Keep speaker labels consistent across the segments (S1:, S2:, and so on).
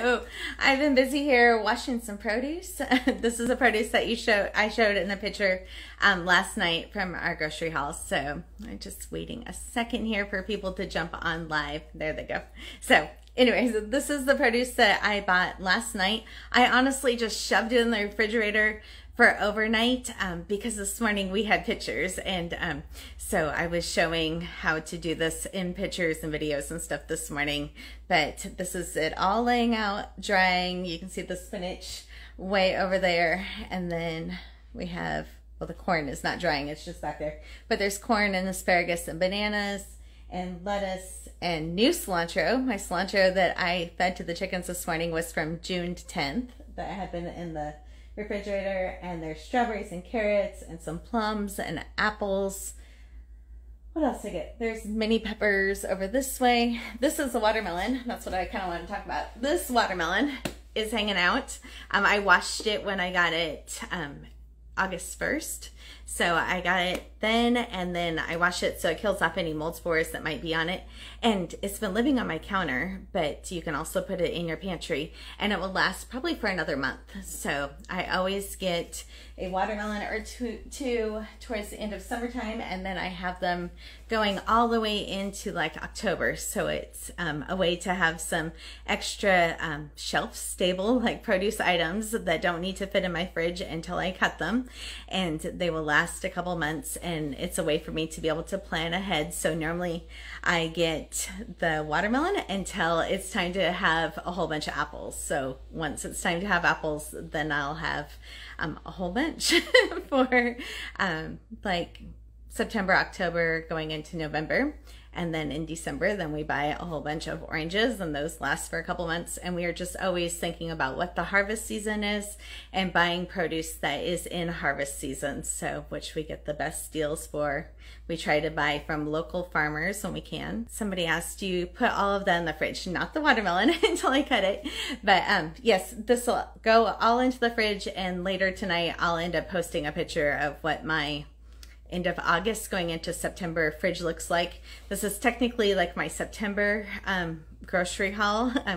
S1: So I've been busy here washing some produce. This is the produce that I showed in the picture last night from our grocery haul. So I'm just waiting a second here for people to jump on live. There they go. So anyways, this is the produce that I bought last night. I honestly just shoved it in the refrigerator for overnight because this morning we had pictures, and so I was showing how to do this in pictures and videos and stuff this morning. But this is it all laying out, drying. You can see the spinach way over there, and then we have, well, the corn is not drying, it's just back there, but there's corn and asparagus and bananas and lettuce and new cilantro. My cilantro that I fed to the chickens this morning was from June 10th that had been in the refrigerator. And there's strawberries and carrots and some plums and apples. What else I get? There's mini peppers over this way. This is a watermelon. That's what I kind of want to talk about. This watermelon is hanging out. I washed it when I got it August 1st. So I got it then, and then I wash it so it kills off any mold spores that might be on it. And it's been living on my counter, but you can also put it in your pantry, and it will last probably for another month. So I always get a watermelon or two towards the end of summertime, and then I have them going all the way into like October. So it's a way to have some extra shelf stable like produce items that don't need to fit in my fridge until I cut them, and they will last a couple months, and it's a way for me to be able to plan ahead. So normally I get the watermelon until it's time to have a whole bunch of apples. So once it's time to have apples, then I'll have a whole bunch for like September, October, going into November. And then in December, then we buy a whole bunch of oranges, and those last for a couple months. And we are just always thinking about what the harvest season is and buying produce that is in harvest season. So which we get the best deals for. We try to buy from local farmers when we can. Somebody asked, you put all of that in the fridge, not the watermelon until I cut it. But yes, this will go all into the fridge, and later tonight I'll end up posting a picture of what my end of August going into September fridge looks like. This is technically like my September grocery haul. I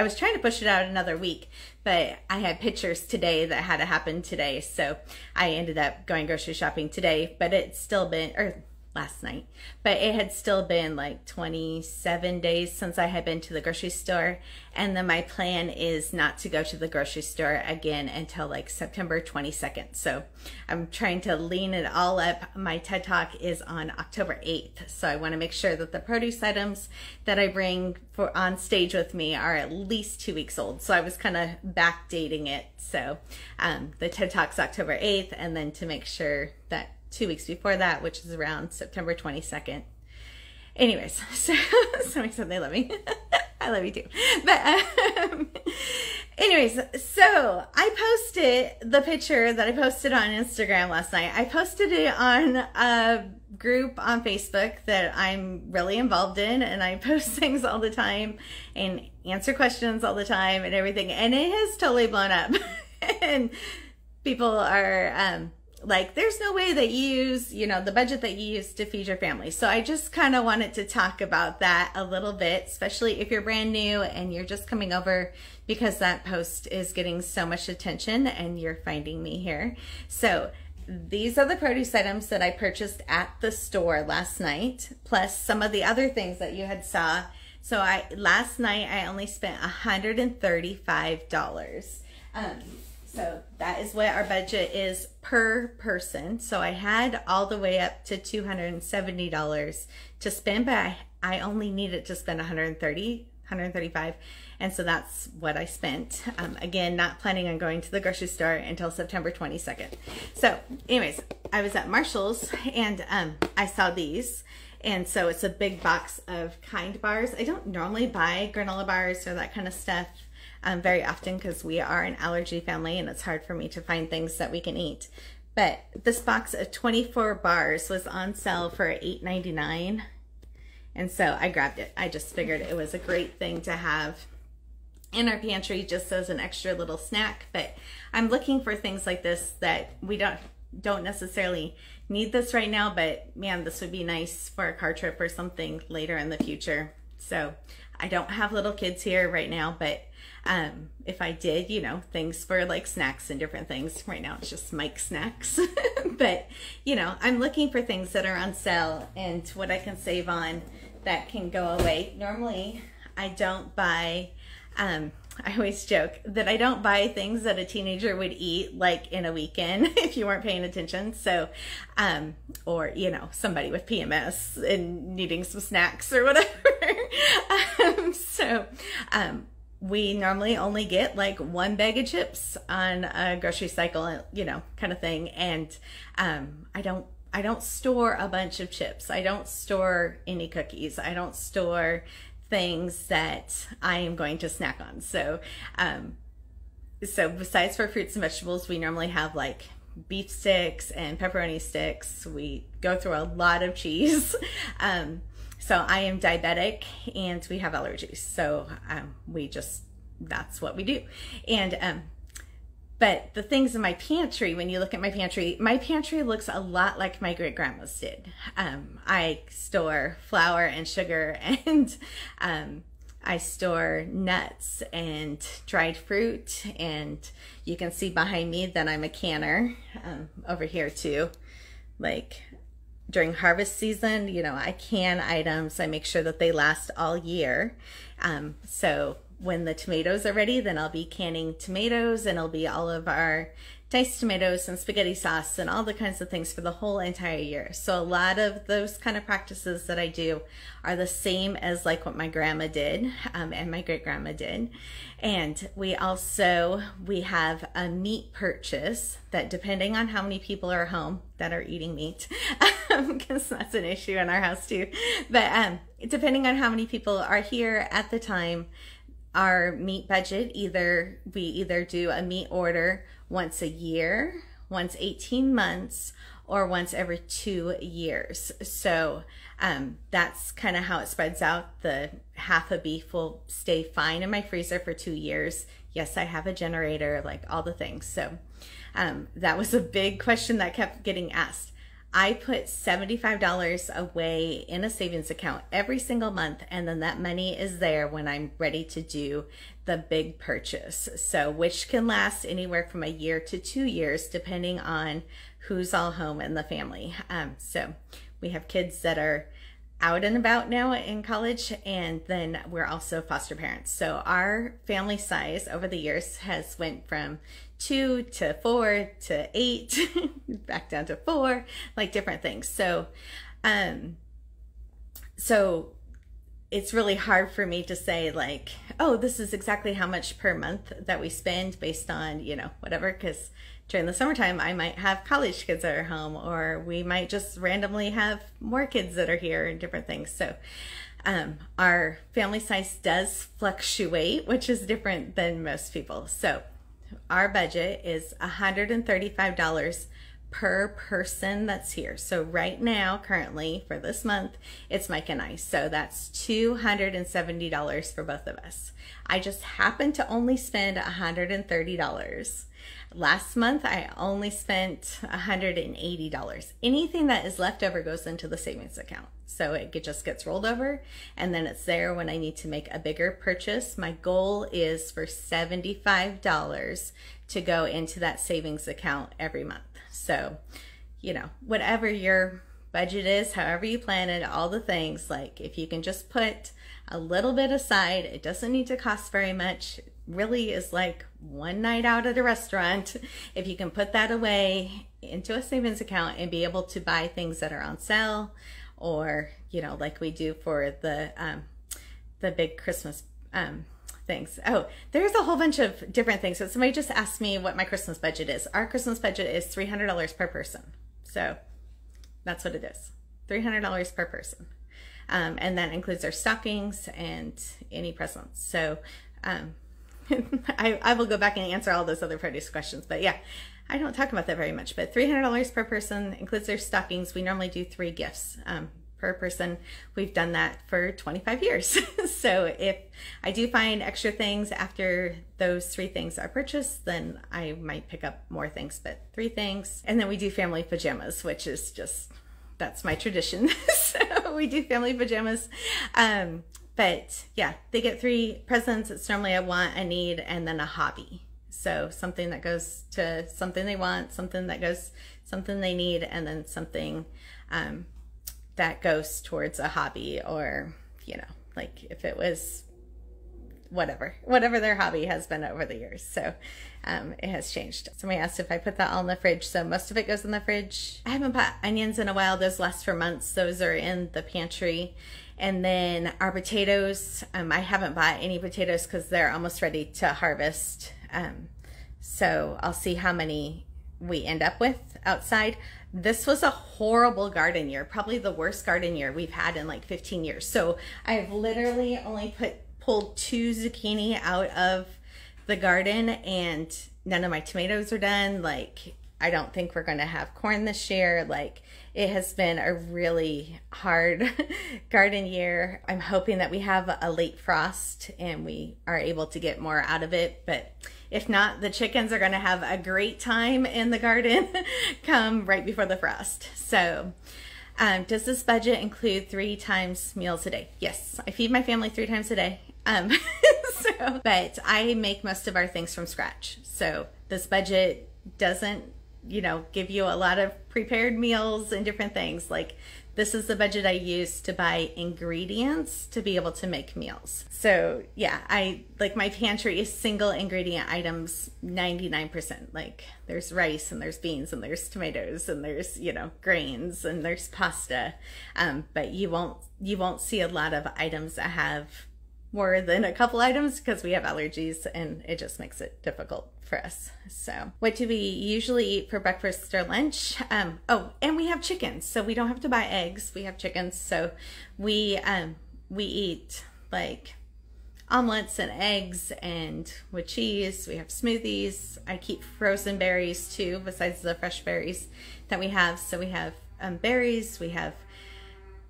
S1: was trying to push it out another week, but I had pictures today that had to happen today. So I ended up going grocery shopping today, but it's still been, or last night, but it had still been like 27 days since I had been to the grocery store. And then my plan is not to go to the grocery store again until like September 22nd. So I'm trying to lean it all up. My TED Talk is on October 8th. So I want to make sure that the produce items that I bring for on stage with me are at least 2 weeks old. So I was kind of backdating it. So the TED Talk's October 8th, and then to make sure that 2 weeks before that, which is around September 22nd. Anyways, so somebody said they love me. I love you too. But anyways, so I posted the picture that I posted on Instagram last night. I posted it on a group on Facebook that I'm really involved in, and I post things all the time and answer questions all the time and everything, and it has totally blown up. And people are like, there's no way that you use, the budget that you use to feed your family. So I just kind of wanted to talk about that a little bit, especially if you're brand new and you're just coming over because that post is getting so much attention and you're finding me here. So these are the produce items that I purchased at the store last night, plus some of the other things that you had saw. So last night I only spent $135. So that is what our budget is per person. So I had all the way up to $270 to spend, but I only needed to spend $135. And so that's what I spent. Again, not planning on going to the grocery store until September 22nd. So anyways, I was at Marshall's, and I saw these. And so it's a big box of Kind bars. I don't normally buy granola bars or that kind of stuff very often because we are an allergy family and it's hard for me to find things that we can eat. But this box of 24 bars was on sale for $8.99, and so I grabbed it. I just figured it was a great thing to have in our pantry just as an extra little snack. But I'm looking for things like this that we don't necessarily need this right now, but man, this would be nice for a car trip or something later in the future. So I don't have little kids here right now, but if I did, you know, things for like snacks and different things. Right now it's just Mike snacks. But, you know, I'm looking for things that are on sale and what I can save on that can go away. Normally I don't buy, I always joke that I don't buy things that a teenager would eat like in a weekend if you weren't paying attention. So, or, you know, somebody with PMS and needing some snacks or whatever. We normally only get like one bag of chips on a grocery cycle, you know, kind of thing. And I don't store a bunch of chips. I don't store any cookies. I don't store things that I am going to snack on. So, so besides for fruits and vegetables, we normally have like beef sticks and pepperoni sticks. We go through a lot of cheese. So I am diabetic and we have allergies. So that's what we do. And but the things in my pantry, when you look at my pantry looks a lot like my great grandma's did. I store flour and sugar, and I store nuts and dried fruit. And you can see behind me that I'm a canner over here too. Like during harvest season, you know, I can items. I make sure that they last all year. So when the tomatoes are ready, then I'll be canning tomatoes, and it'll be all of our diced tomatoes and spaghetti sauce and all the kinds of things for the whole entire year. So a lot of those kind of practices that I do are the same as like what my grandma did and my great grandma did. And we have a meat purchase that, depending on how many people are home that are eating meat, because that's an issue in our house too, but depending on how many people are here at the time, our meat budget, we either do a meat order once a year, once 18 months, or once every 2 years. So that's kind of how it spreads out. The half a beef will stay fine in my freezer for 2 years. Yes, I have a generator, like all the things. So that was a big question that kept getting asked. I put $75 away in a savings account every single month, and then that money is there when I'm ready to do the big purchase. So, which can last anywhere from a year to 2 years, depending on who's all home in the family. So we have kids that are out and about now in college, and then we're also foster parents. So our family size over the years has went from 2 to 4 to 8 back down to 4, like different things. So so it's really hard for me to say like, oh, this is exactly how much per month that we spend based on, you know, whatever, because during the summertime I might have college kids that are home, or we might just randomly have more kids that are here and different things. So our family size does fluctuate, which is different than most people. So our budget is $135 per person that's here. So right now, currently for this month, it's Mike and I. So that's $270 for both of us. I just happened to only spend $130. Last month, I only spent $180. Anything that is left over goes into the savings account. So it just gets rolled over, and then it's there when I need to make a bigger purchase. My goal is for $75 to go into that savings account every month. So, you know, whatever your budget is, however you plan it, all the things, like if you can just put a little bit aside, it doesn't need to cost very much. It really is like one night out at a restaurant. If you can put that away into a savings account and be able to buy things that are on sale, or, you know, like we do for the big Christmas things. Oh, there's a whole bunch of different things. So somebody just asked me what my Christmas budget is. Our Christmas budget is $300 per person. So that's what it is, $300 per person. And that includes our stockings and any presents. So I will go back and answer all those other produce questions. But yeah, I don't talk about that very much. But $300 per person includes their stockings. We normally do 3 gifts per person. We've done that for 25 years. So if I do find extra things after those 3 things are purchased, then I might pick up more things, but 3 things. And then we do family pajamas, which is just, that's my tradition. So we do family pajamas. But yeah, they get 3 presents. It's normally a want, a need, and then a hobby. So something that goes to something they want, something that goes, something they need, and then something that goes towards a hobby, or, you know, like if it was whatever their hobby has been over the years. So it has changed. Somebody asked if I put that all in the fridge. So most of it goes in the fridge. I haven't bought onions in a while. Those last for months. Those are in the pantry. And then our potatoes, I haven't bought any potatoes because they're almost ready to harvest. So I'll see how many we end up with outside. This was a horrible garden year, probably the worst garden year we've had in like 15 years. So I've literally only pulled 2 zucchini out of the garden, and none of my tomatoes are done. Like, I don't think we're going to have corn this year. Like, it has been a really hard garden year. I'm hoping that we have a late frost and we are able to get more out of it. But if not, the chickens are going to have a great time in the garden come right before the frost. So does this budget include 3 times meals a day? Yes, I feed my family 3 times a day. But I make most of our things from scratch. So this budget doesn't, you know, give you a lot of prepared meals and different things. Like, this is the budget I use to buy ingredients to be able to make meals. So yeah, like my pantry is single ingredient items 99%. Like, there's rice and there's beans and there's tomatoes and there's, you know, grains and there's pasta. But you won't see a lot of items that have more than a couple items because we have allergies and it just makes it difficult for us. So what do we usually eat for breakfast or lunch? Oh, and we have chickens, so we don't have to buy eggs. We have chickens, so we eat like omelets and eggs and with cheese. We have smoothies. I keep frozen berries too, besides the fresh berries that we have. So we have berries, we have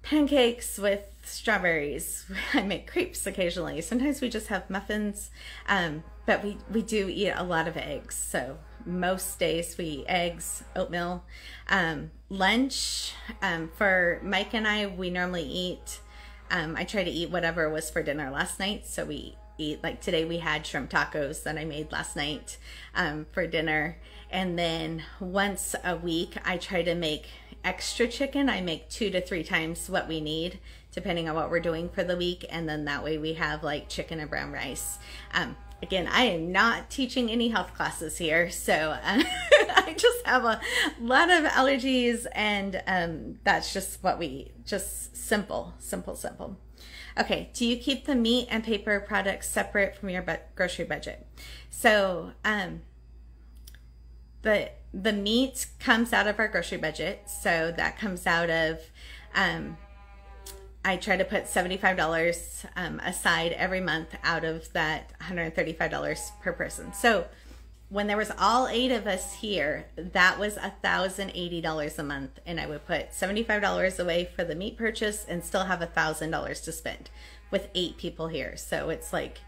S1: pancakes with strawberries. I make crepes occasionally. Sometimes we just have muffins, but we do eat a lot of eggs. So most days we eat eggs, oatmeal. Lunch, for Mike and I, we normally eat, I try to eat whatever was for dinner last night. So we eat, like today we had shrimp tacos that I made last night for dinner. And then once a week, I try to make extra chicken. I make 2 to 3 times what we need, depending on what we're doing for the week. And then that way we have like chicken and brown rice. Again, I am not teaching any health classes here, so I just have a lot of allergies, and that's just what we eat. Just simple. Okay, do you keep the meat and paper products separate from your grocery budget? So the meat comes out of our grocery budget, so that comes out of, I try to put $75 aside every month out of that $135 per person. So when there was all 8 of us here, that was $1,080 a month, and I would put $75 away for the meat purchase and still have $1,000 to spend with 8 people here. So it's like,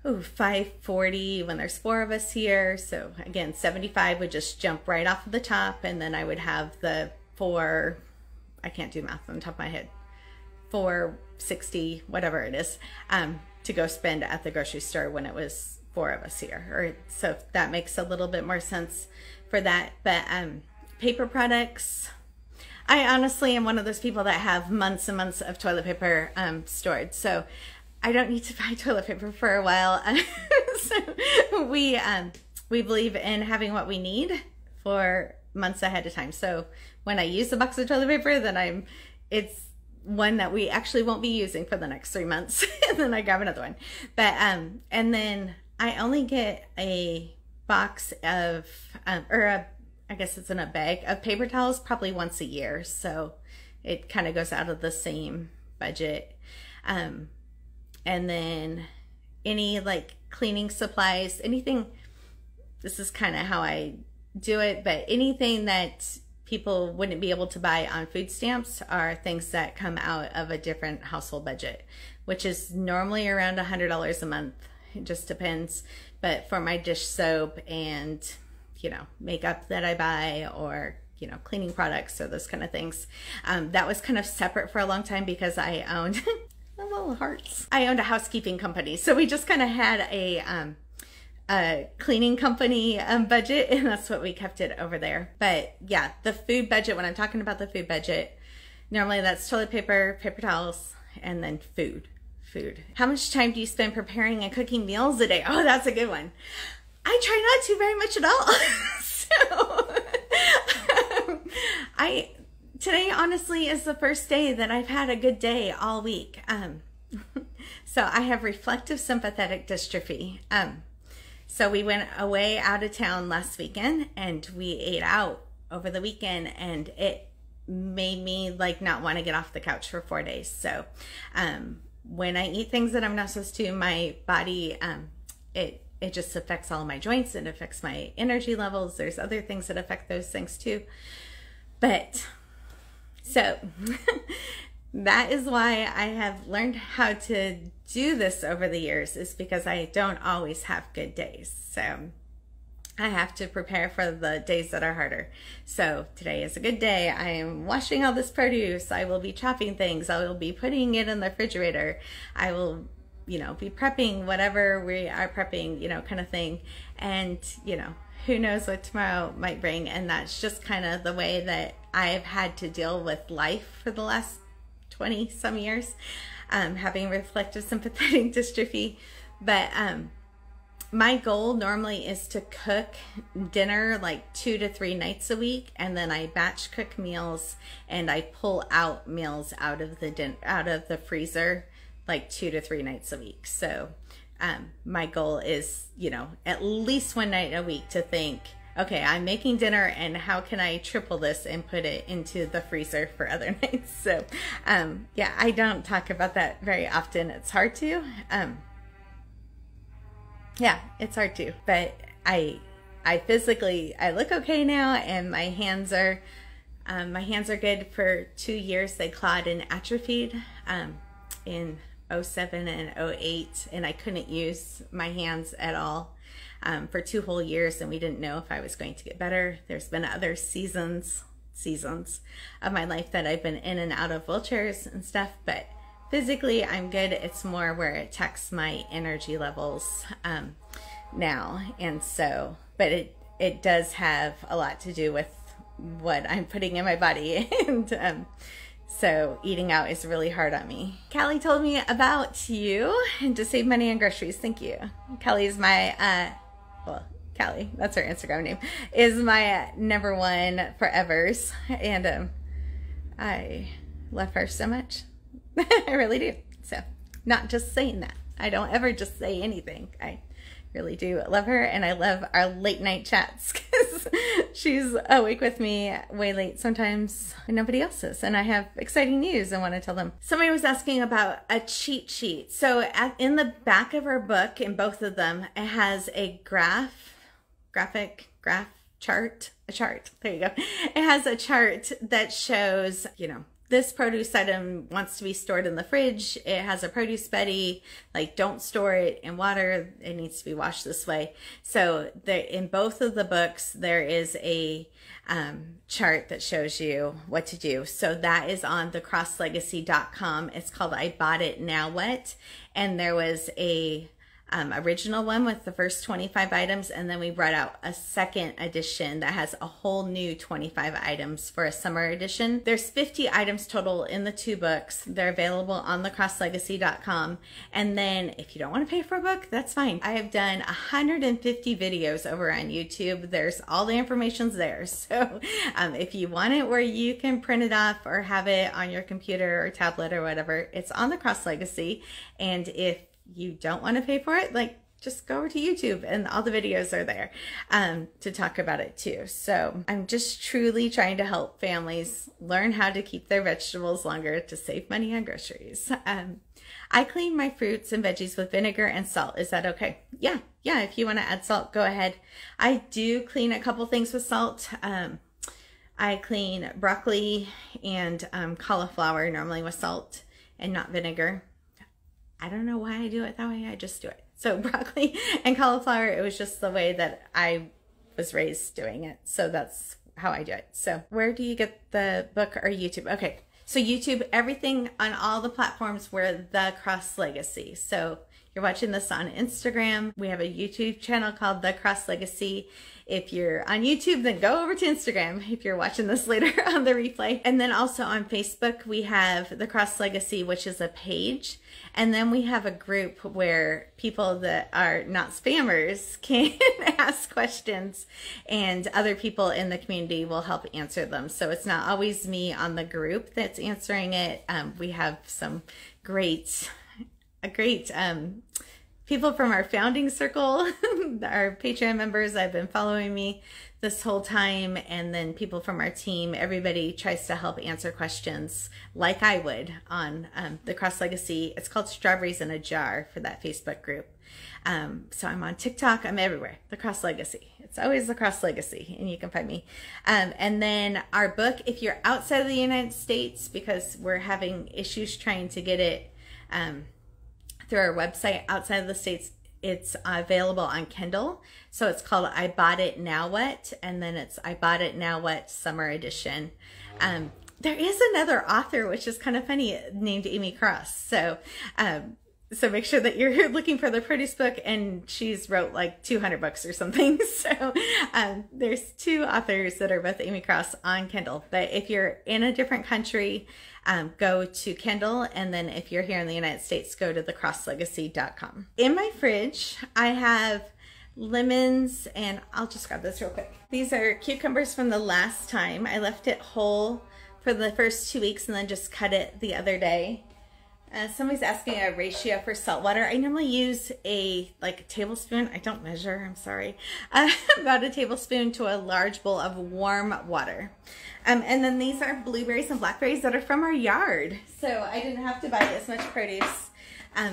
S1: ooh, $540 when there's 4 of us here. So again, 75 would just jump right off of the top, and then I would have the I can't do math on the top of my head, $460, whatever it is, to go spend at the grocery store when it was 4 of us here. Or so that makes a little bit more sense for that. But paper products, I honestly am one of those people that have months and months of toilet paper stored. So I don't need to buy toilet paper for a while. So we believe in having what we need for months ahead of time. So when I use a box of toilet paper, then it's one that we actually won't be using for the next 3 months, and then I grab another one. But and then I only get a box of I guess it's in a bag of paper towels probably once a year, so it kind of goes out of the same budget. And then any like cleaning supplies, anything, this is kind of how I do it, but anything that people wouldn't be able to buy on food stamps are things that come out of a different household budget, which is normally around $100 a month. It just depends. But for my dish soap and, you know, makeup that I buy, or, you know, cleaning products or those kind of things, that was kind of separate for a long time because I owned little hearts. I owned a housekeeping company, so we just kind of had a cleaning company budget, and that's what we kept it over there. But yeah, the food budget, when I'm talking about the food budget, normally that's toilet paper, paper towels, and then food. How much time do you spend preparing and cooking meals a day? Oh, that's a good one. I try not to very much at all. Today honestly is the first day that I've had a good day all week. So I have reflective sympathetic dystrophy. So we went away out of town last weekend and we ate out over the weekend, and it made me like not want to get off the couch for 4 days. So when I eat things that I'm not supposed to, my body, it just affects all of my joints. It affects my energy levels. There's other things that affect those things too. But so that is why I have learned how to do this over the years, is because I don't always have good days. So I have to prepare for the days that are harder. So today is a good day. I am washing all this produce. I will be chopping things. I will be putting it in the refrigerator. I will, you know, be prepping whatever we are prepping, you know, kind of thing. And, you know, who knows what tomorrow might bring. And that's just kind of the way that I've had to deal with life for the last 20 some years, having reflective sympathetic dystrophy. But my goal normally is to cook dinner like 2 to 3 nights a week, and then I batch cook meals and I pull out meals out of the freezer like 2 to 3 nights a week. So my goal is, you know, at least 1 night a week to think, okay, I'm making dinner and how can I triple this and put it into the freezer for other nights. So yeah, I don't talk about that very often. It's hard to. Yeah, it's hard to, but I physically, I look okay now, and my hands are good. For 2 years they clawed and atrophied in 07 and 08, and I couldn't use my hands at all for 2 whole years, and we didn't know if I was going to get better. There's been other seasons of my life that I've been in and out of wheelchairs and stuff, but physically I'm good. It's more where it attacks my energy levels now. And so, but it does have a lot to do with what I'm putting in my body. And so eating out is really hard on me. Callie told me about you and to save money on groceries. Thank you. Callie is my, well, Callie, that's her Instagram name, is my #1 forevers. And I love her so much. I really do. So, not just saying that. I don't ever just say anything. I really do love her, and I love our late night chats because she's awake with me way late sometimes when nobody else is, and I have exciting news I want to tell them. Somebody was asking about a cheat sheet. So in the back of our book, in both of them, it has a chart. There you go. It has a chart that shows, you know, this produce item wants to be stored in the fridge. It has a produce buddy, like don't store it in water. It needs to be washed this way. So in both of the books, there is a chart that shows you what to do. So that is on thecrosslegacy.com. It's called I Bought It Now What? And there was a original one with the first 25 items, and then we brought out a second edition that has a whole new 25 items for a summer edition. There's 50 items total in the 2 books. They're available on thecrosslegacy.com. And then if you don't want to pay for a book, that's fine. I have done 150 videos over on YouTube. There's all the information's there. So if you want it where you can print it off or have it on your computer or tablet or whatever, it's on the Cross Legacy. And if you don't want to pay for it, like, just go over to YouTube and all the videos are there to talk about it too. So I'm just truly trying to help families learn how to keep their vegetables longer to save money on groceries. I clean my fruits and veggies with vinegar and salt. Is that okay? Yeah. If you want to add salt, go ahead. I do clean a couple things with salt. I clean broccoli and cauliflower normally with salt and not vinegar. I don't know why I do it that way. I just do it. So broccoli and cauliflower, it was just the way that I was raised doing it. So that's how I do it. So where do you get the book or YouTube? Okay. So YouTube, everything on all the platforms, we're the Cross Legacy. So you're watching this on Instagram. We have a YouTube channel called The Cross Legacy. If you're on YouTube, then go over to Instagram if you're watching this later on the replay. And then also on Facebook, we have The Cross Legacy, which is a page. And then we have a group where people that are not spammers can ask questions and other people in the community will help answer them. So it's not always me on the group that's answering it. We have some great people from our founding circle, our Patreon members that have been following me this whole time, and then people from our team. Everybody tries to help answer questions like I would on the Cross Legacy. It's called Strawberries in a Jar for that Facebook group. So I'm on TikTok. I'm everywhere. The Cross Legacy. It's always the Cross Legacy, and you can find me. And then our book, if you're outside of the United States, because we're having issues trying to get it through our website outside of the States, it's available on Kindle. So it's called I Bought It Now What, and then it's I Bought It Now What Summer Edition. There is another author, which is kind of funny, named Amy Cross. So so make sure that you're looking for the produce book, and she's wrote like 200 books or something. So there's two authors that are both Amy Cross on Kindle. But if you're in a different country, go to Kindle, and then if you're here in the United States, go to thecrosslegacy.com. In my fridge, I have lemons, and I'll just grab this real quick. These are cucumbers from the last time. I left it whole for the first 2 weeks and then just cut it the other day. Somebody's asking a ratio for salt water. I normally use a tablespoon. I don't measure, I'm sorry. About a tablespoon to a large bowl of warm water. And then these are blueberries and blackberries that are from our yard. So I didn't have to buy as much produce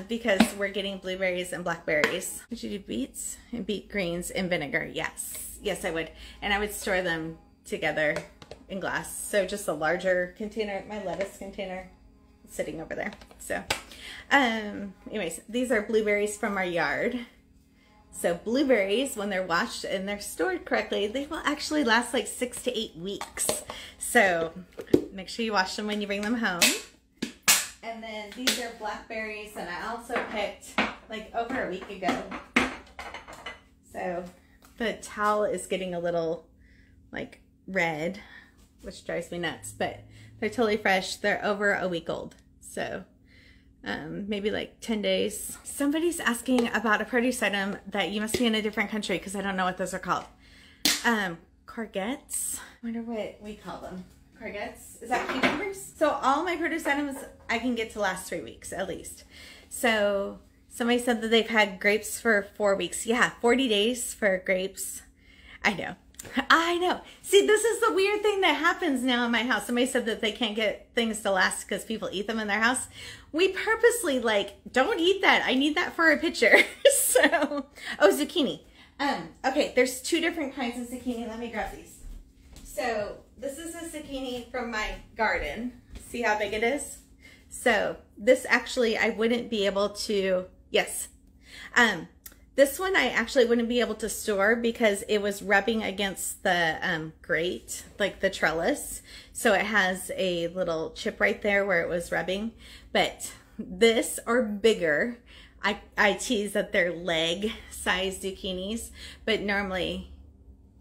S1: because we're getting blueberries and blackberries. Would you do beets and beet greens in vinegar? Yes. Yes, I would. And I would store them together in glass. So just a larger container, my lettuce container, sitting over there. So anyways, these are blueberries from our yard. So blueberries, when they're washed and they're stored correctly, they will actually last like 6 to 8 weeks. So make sure you wash them when you bring them home. And then these are blackberries, and I also picked like over a week ago. So the towel is getting a little like red, which drives me nuts, but they're totally fresh. They're over a week old. So maybe like 10 days. Somebody's asking about a produce item that you must be in a different country, because I don't know what those are called. Courgettes. I wonder what we call them. Courgettes. Is that cucumbers? So all my produce items I can get to last 3 weeks at least. So somebody said that they've had grapes for 4 weeks. Yeah, 40 days for grapes. I know. I know. See, this is the weird thing that happens now in my house. Somebody said that they can't get things to last because people eat them in their house. We purposely don't eat that. I need that for a picture. So, oh, zucchini. Okay, there's 2 different kinds of zucchini. Let me grab these. So this is a zucchini from my garden. See how big it is? So this actually, I wouldn't be able to, yes. This one I actually wouldn't be able to store because it was rubbing against the grate, like the trellis. So it has a little chip right there where it was rubbing. But this or bigger, I tease that they're leg size zucchinis, but normally,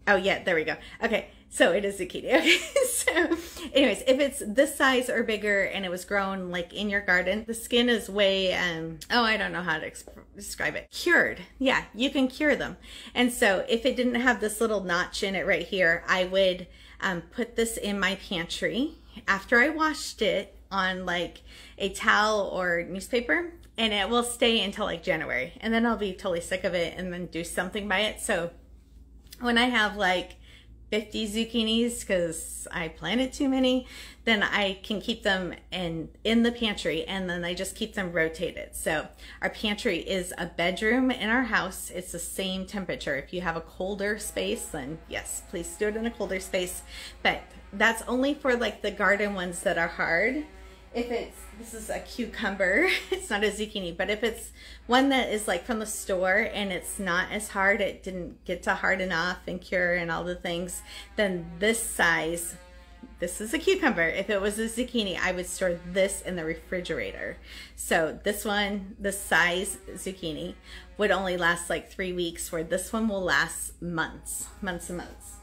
S1: oh yeah, there we go. Okay, so it is zucchini. Okay, so anyways, if it's this size or bigger and it was grown like in your garden, the skin is way, oh, I don't know how to describe it. Cured. Yeah, you can cure them. And so if it didn't have this little notch in it right here, I would put this in my pantry after I washed it on like a towel or newspaper, and it will stay until like January. And then I'll be totally sick of it and then do something by it. So when I have like 50 zucchinis, because I planted too many, then I can keep them in the pantry, and then I just keep them rotated. So our pantry is a bedroom in our house. It's the same temperature. If you have a colder space, then yes, please do it in a colder space. But that's only for like the garden ones that are hard. If it's, this is a cucumber, it's not a zucchini, but if it's one that is like from the store and it's not as hard, it didn't get to harden off and cure and all the things, then this size this is a cucumber. If it was a zucchini, I would store this in the refrigerator. So this one, the size zucchini, would only last like 3 weeks, where this one will last months and months.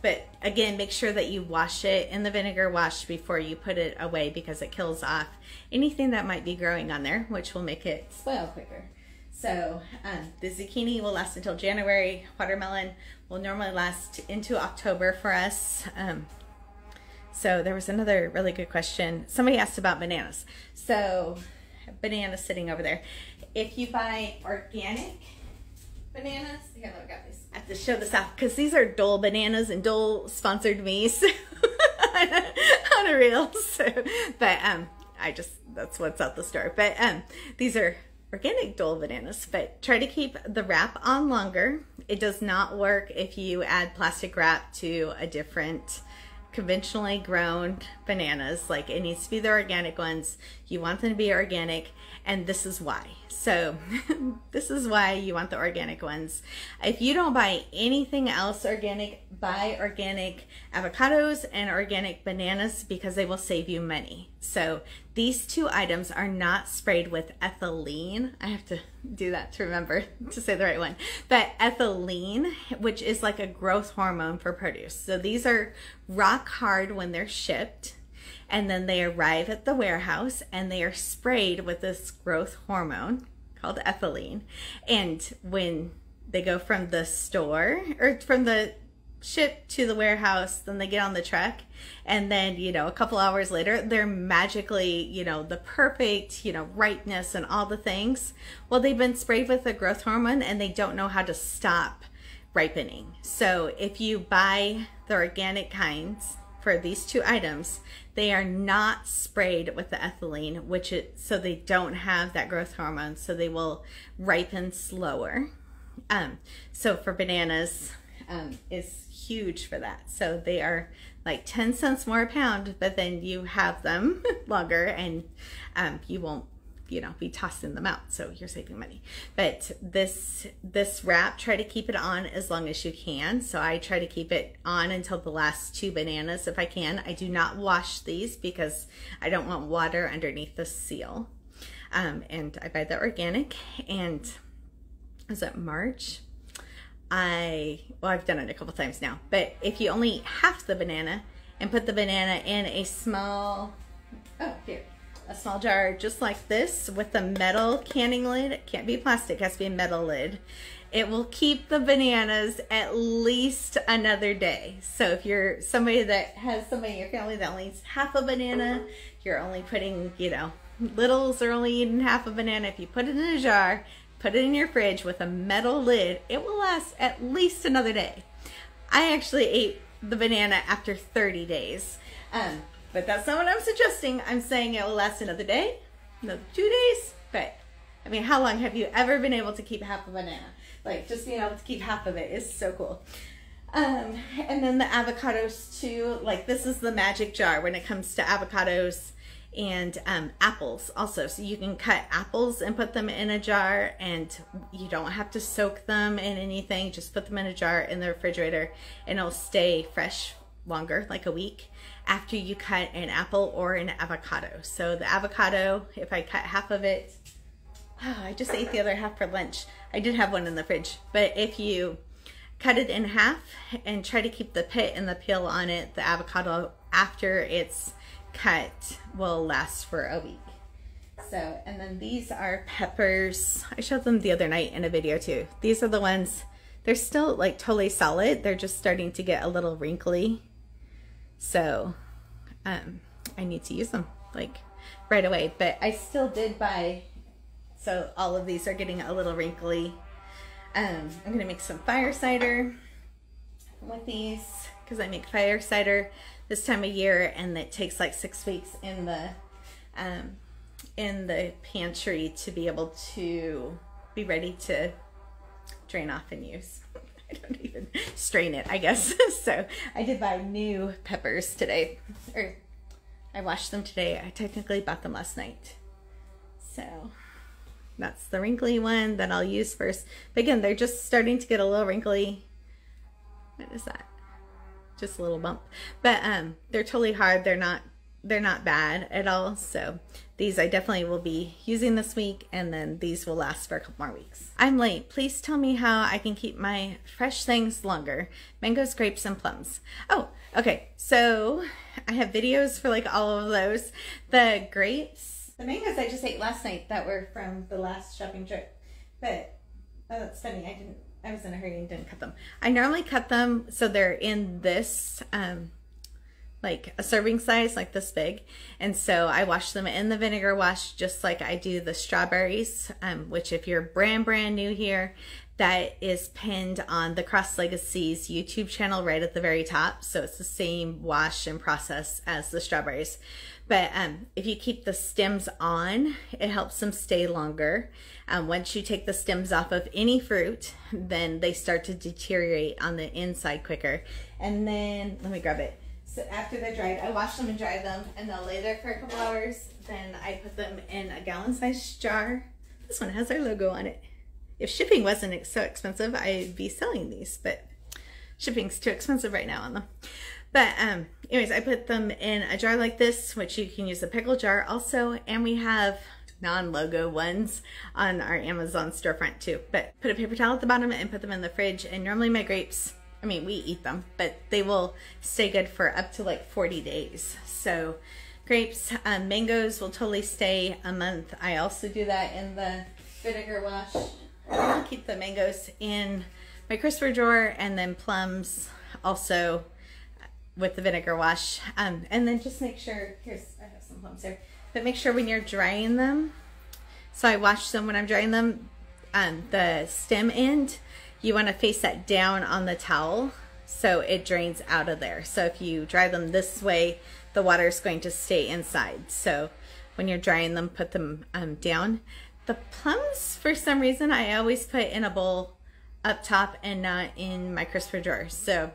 S1: But again, make sure that you wash it in the vinegar wash before you put it away, because it kills off anything that might be growing on there, which will make it spoil quicker. So the zucchini will last until January. Watermelon will normally last into October for us. So there was another really good question. Somebody asked about bananas. So bananas sitting over there. If you buy organic bananas, here, look, I got these. I have to show this off because these are Dole bananas, and Dole sponsored me, so on a reel. So, but that's what's at the store. But these are organic Dole bananas, but try to keep the wrap on longer. It does not work if you add plastic wrap to a different conventionally grown bananas. Like, it needs to be the organic ones. You want them to be organic, and this is why. So this is why you want the organic ones. If you don't buy anything else organic, buy organic avocados and organic bananas, because they will save you money. So these two items are not sprayed with ethylene. I have to do that to remember to say the right one. But ethylene, which is like a growth hormone for produce. So these are rock hard when they're shipped, and then they arrive at the warehouse and they are sprayed with this growth hormone called ethylene. And when they go from the store, or from the ship to the warehouse, then they get on the truck, and then, you know, a couple hours later, they're magically, you know, the perfect, you know, ripeness and all the things. Well, they've been sprayed with a growth hormone, and they don't know how to stop ripening. So if you buy the organic kinds for these two items, they are not sprayed with the ethylene, so they don't have that growth hormone, so they will ripen slower. So for bananas, is huge for that. So they are like 10 cents more a pound, but then you have them longer, and you won't, you know, be tossing them out, so you're saving money. But this wrap, try to keep it on as long as you can. So I try to keep it on until the last 2 bananas if I can. I do not wash these because I don't want water underneath the seal. And I buy the organic, and is it March? I've done it a couple times now, but if you only eat half the banana and put the banana in a small, a small jar just like this with a metal canning lid, it can't be plastic, it has to be a metal lid, it will keep the bananas at least another day. So if you're somebody that has somebody in your family that only eats half a banana, you're only putting, you know, littles are only eating half a banana. If you put it in a jar, put it in your fridge with a metal lid, it will last at least another day. I actually ate the banana after 30 days. But that's not what I'm suggesting. I'm saying it will last another day, another 2 days. But I mean, how long have you ever been able to keep half a banana? Like, just being able to keep half of it is so cool. And then the avocados too, like this is the magic jar when it comes to avocados and apples also. So you can cut apples and put them in a jar, and you don't have to soak them in anything. Just put them in a jar in the refrigerator, and it'll stay fresh longer, like a week, after you cut an apple or an avocado. So the avocado, if I cut half of it, I just ate the other half for lunch. I did have one in the fridge, but if you cut it in half and try to keep the pit and the peel on it, the avocado after it's cut will last for a week. So, and then these are peppers. I showed them the other night in a video too. These are the ones, they're still like totally solid. They're just starting to get a little wrinkly. So, I need to use them like right away, but I still did buy, so all of these are getting a little wrinkly. I'm gonna make some fire cider with these because I make fire cider this time of year, and it takes like 6 weeks in the pantry to be able to be ready to drain off and use. I don't even strain it, I guess. So I did buy new peppers today, or I washed them today. I technically bought them last night. So that's the wrinkly one that I'll use first. But again, they're just starting to get a little wrinkly. What is that? just a little bump. But they're totally hard. They're not bad at all. So these I definitely will be using this week, and then these will last for a couple more weeks. I'm late. Please tell me how I can keep my fresh things longer. Mangoes, grapes, and plums. Oh, okay. So I have videos for like all of those. The grapes, the mangoes I just ate last night that were from the last shopping trip. But oh, that's funny. I was in a hurry and didn't cut them. I normally cut them so they're in this like a serving size, like this big. And so I wash them in the vinegar wash just like I do the strawberries, which if you're brand new here, that is pinned on the Cross Legacies YouTube channel right at the very top. So it's the same wash and process as the strawberries. But if you keep the stems on, it helps them stay longer. Once you take the stems off of any fruit, then they start to deteriorate on the inside quicker. And then, let me grab it. So after they're dried, I wash them and dry them, and they'll lay there for a couple hours. Then I put them in a gallon-sized jar. This one has our logo on it. If shipping wasn't so expensive, I'd be selling these, but shipping's too expensive right now on them. But anyways, I put them in a jar like this, which you can use a pickle jar also, and we have non-logo ones on our Amazon storefront too. But put a paper towel at the bottom and put them in the fridge, and normally my grapes, I mean, we eat them, but they will stay good for up to like 40 days. So grapes, mangoes will totally stay a month. I also do that in the vinegar wash. I'll keep the mangoes in my crisper drawer, and then plums also with the vinegar wash. And then just make sure, I have some plums here, but make sure when you're drying them, so I wash them when I'm drying them, the stem end, you want to face that down on the towel so it drains out of there. So if you dry them this way, the water is going to stay inside. So when you're drying them, put them down. The plums, for some reason, I always put in a bowl up top and not in my crisper drawer. So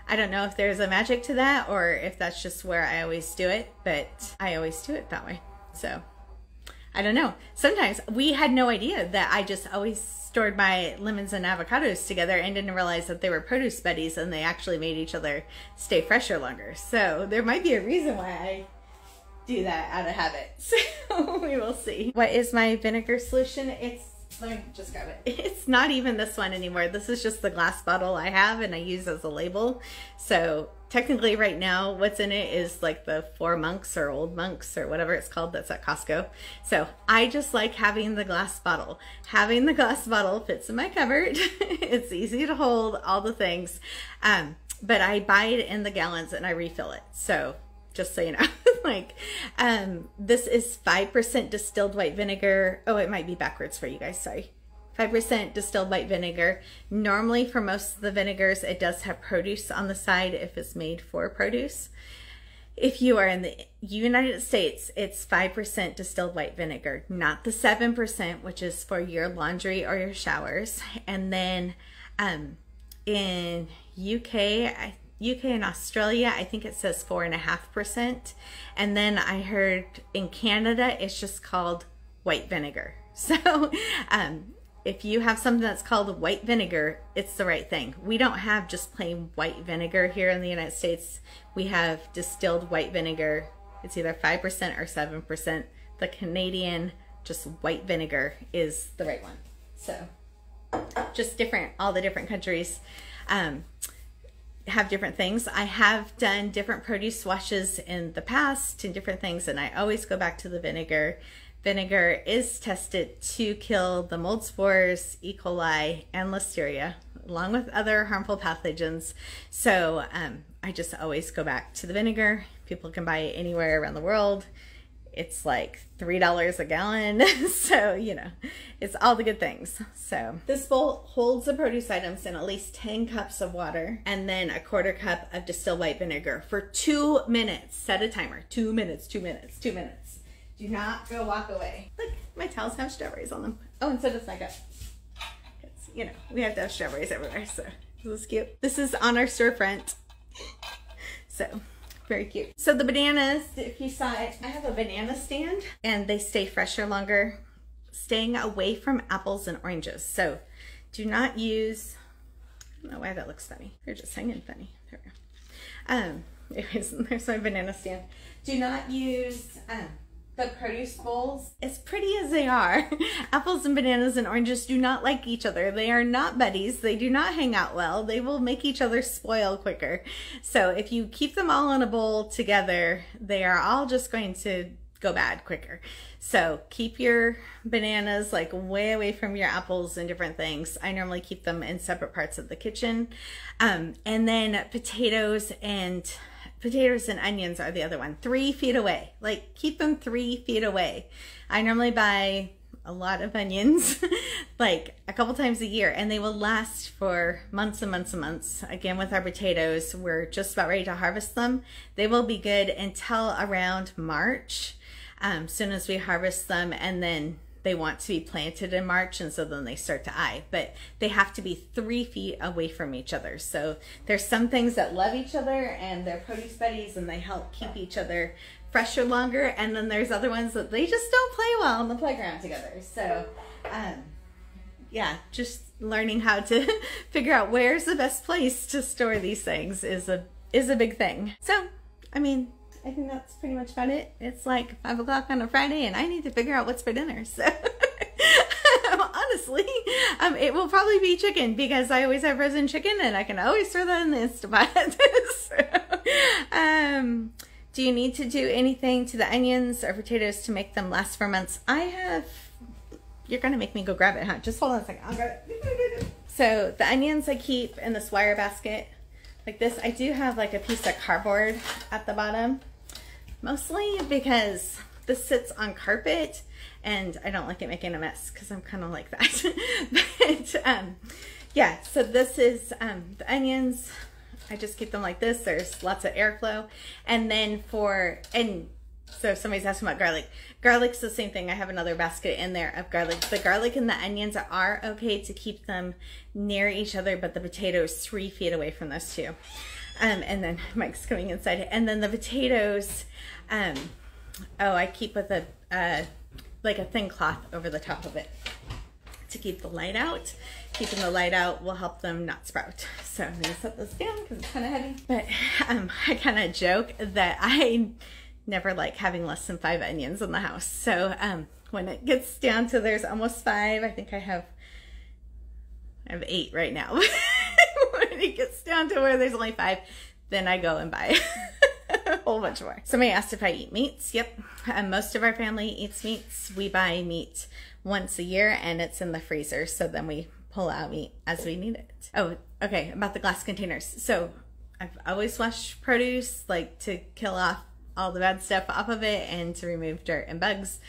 S1: I don't know if there's a magic to that or if that's just where I always do it, but I always do it that way. So I don't know. Sometimes we had no idea that I just always stored my lemons and avocados together and didn't realize that they were produce buddies, and they actually made each other stay fresher longer. So there might be a reason why I do that out of habit. So we will see. What is my vinegar solution? Let me just grab it. It's not even this one anymore. This is just the glass bottle I have and I use as a label. So technically right now what's in it is like the 4 monks or old monks or whatever it's called that's at Costco. So I just like having the glass bottle. Having the glass bottle fits in my cupboard. It's easy to hold, all the things. But I buy it in the gallons and I refill it. So just so you know, like, this is 5% distilled white vinegar. Oh, it might be backwards for you guys, sorry. 5% distilled white vinegar. Normally for most of the vinegars, it does have produce on the side if it's made for produce. If you are in the United States, it's 5% distilled white vinegar, not the 7%, which is for your laundry or your showers. And then in UK and Australia, I think it says 4.5%. And then I heard in Canada, it's just called white vinegar. So if you have something that's called white vinegar, it's the right thing. We don't have just plain white vinegar here in the United States. We have distilled white vinegar. It's either 5% or 7%. The Canadian just white vinegar is the right one. So just different, all the different countries have different things. I have done different produce washes in the past and different things, and I always go back to the vinegar. Vinegar is tested to kill the mold spores, E. coli, and Listeria, along with other harmful pathogens. So I just always go back to the vinegar. People can buy it anywhere around the world. It's like $3 a gallon. So, you know, it's all the good things. So this bowl holds the produce items in at least 10 cups of water and then a 1/4 cup of distilled white vinegar for 2 minutes. Set a timer. 2 minutes, 2 minutes, 2 minutes. Do not go walk away. Look, my towels have strawberries on them. Oh, and so does my cup. It's, you know, we have to have strawberries everywhere. So this is cute. This is on our storefront. So very cute. So the bananas, if you saw it, I have a banana stand and they stay fresher longer, staying away from apples and oranges. So do not use, I don't know why that looks funny. They're just hanging funny. There we go. Anyways, there's my banana stand. Do not use the produce bowls. As pretty as they are, apples and bananas and oranges do not like each other. They are not buddies. They do not hang out well. They will make each other spoil quicker. So if you keep them all in a bowl together, they are all just going to go bad quicker. So keep your bananas like way away from your apples and different things. I normally keep them in separate parts of the kitchen. And then potatoes and onions are the other one. 3 feet away. Like, keep them 3 feet away. I normally buy a lot of onions like a couple times a year, and they will last for months and months and months. Again, with our potatoes, we're just about ready to harvest them. They will be good until around March, soon as we harvest them, and then they want to be planted in March, and so then they start to eye. But they have to be 3 feet away from each other. So there's some things that love each other and they're produce buddies and they help keep each other fresher longer. And then there's other ones that they just don't play well on the playground together. So yeah, just learning how to figure out where's the best place to store these things is a big thing. So, I mean, I think that's pretty much about it. It's like 5 o'clock on a Friday and I need to figure out what's for dinner. So honestly, it will probably be chicken because I always have frozen chicken and I can always throw that in the Instapot. So, do you need to do anything to the onions or potatoes to make them last for months? You're gonna make me go grab it, huh? Just hold on a second, I'll grab it. So the onions I keep in this wire basket like this. I do have like a piece of cardboard at the bottom. Mostly because this sits on carpet and I don't like it making a mess because I'm kind of like that. But yeah, so this is the onions. I just keep them like this. There's lots of airflow. And then so if somebody's asking about garlic, garlic's the same thing. I have another basket in there of garlic. The garlic and the onions are okay to keep them near each other, but the potatoes 3 feet away from those two. And then Mike's coming inside it. And then the potatoes, I keep with like a thin cloth over the top of it to keep the light out. Keeping the light out will help them not sprout. So I'm gonna set this down because it's kind of heavy. But I kind of joke that I never like having less than 5 onions in the house. So when it gets down to there's almost 5, I think I have 8 right now. When it gets down to where there's only 5, then I go and buy a whole bunch more. Somebody asked if I eat meats. Yep. Most of our family eats meats. We buy meat once a year and it's in the freezer. So then we pull out meat as we need it. Oh, okay. About the glass containers. So I've always washed produce like to kill off all the bad stuff off of it and to remove dirt and bugs,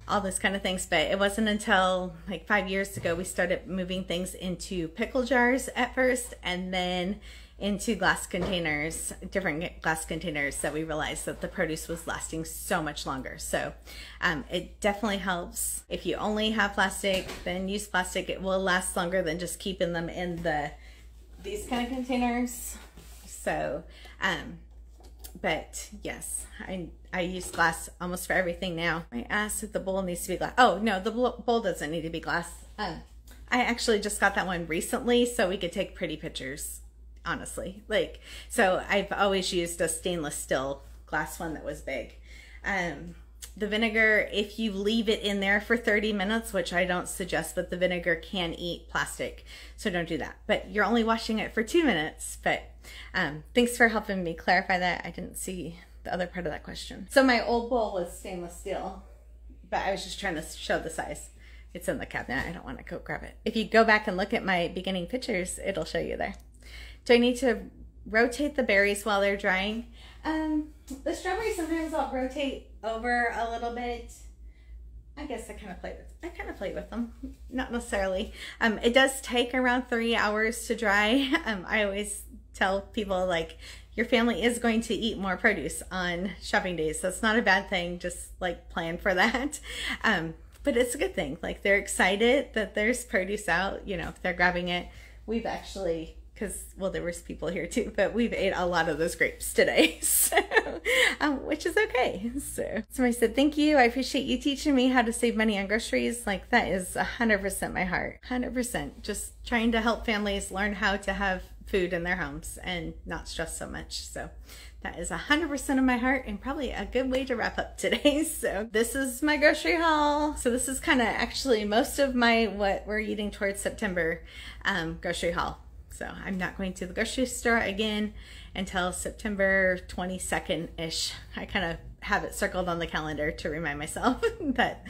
S1: all those kind of things. But it wasn't until like 5 years ago we started moving things into pickle jars at first and then into glass containers, different glass containers, that we realized that the produce was lasting so much longer. So it definitely helps. If you only have plastic, then use plastic. It will last longer than just keeping them in these kind of containers. So but yes, I use glass almost for everything now. I asked if the bowl needs to be glass. Oh no, the bowl doesn't need to be glass. I actually just got that one recently so we could take pretty pictures, honestly. Like, so I've always used a stainless steel glass one that was big. The vinegar, if you leave it in there for 30 minutes, which I don't suggest, but the vinegar can eat plastic, so don't do that. But you're only washing it for 2 minutes. But thanks for helping me clarify that. I didn't see the other part of that question. So my old bowl was stainless steel, but I was just trying to show the size. It's in the cabinet. I don't want to go grab it. If you go back and look at my beginning pictures, it'll show you there. Do I need to rotate the berries while they're drying? The strawberries, sometimes I'll rotate over a little bit. I guess I kind of play with them. Not necessarily. It does take around 3 hours to dry. I always tell people, like, your family is going to eat more produce on shopping days. So it's not a bad thing. Just like plan for that. But it's a good thing. Like, they're excited that there's produce out, you know, if they're grabbing it. We've actually, well, there was people here too, but we've ate a lot of those grapes today, so, which is okay. So somebody said, thank you. I appreciate you teaching me how to save money on groceries. Like, that is 100% my heart, 100%. Just trying to help families learn how to have food in their homes and not stress so much. So that is 100% of my heart and probably a good way to wrap up today. So this is my grocery haul. So this is kind of actually most of my what we're eating towards September grocery haul. So I'm not going to the grocery store again until September 22nd-ish. I kind of have it circled on the calendar to remind myself that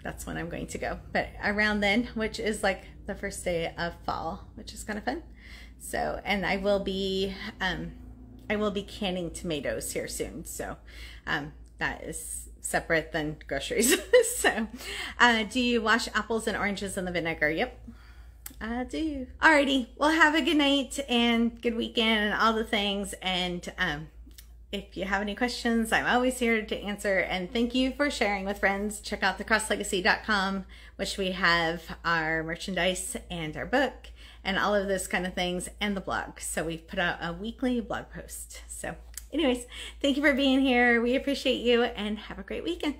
S1: that's when I'm going to go. But around then, which is like the first day of fall, which is kind of fun. So, and I will be canning tomatoes here soon. So that is separate than groceries. So do you wash apples and oranges in the vinegar? Yep, I do. Alrighty, well, have a good night and good weekend and all the things. And if you have any questions, I'm always here to answer. And thank you for sharing with friends. Check out thecrosslegacy.com, which we have our merchandise and our book and all of those kind of things, and the blog. So we've put out a weekly blog post. So anyways, thank you for being here. We appreciate you and have a great weekend.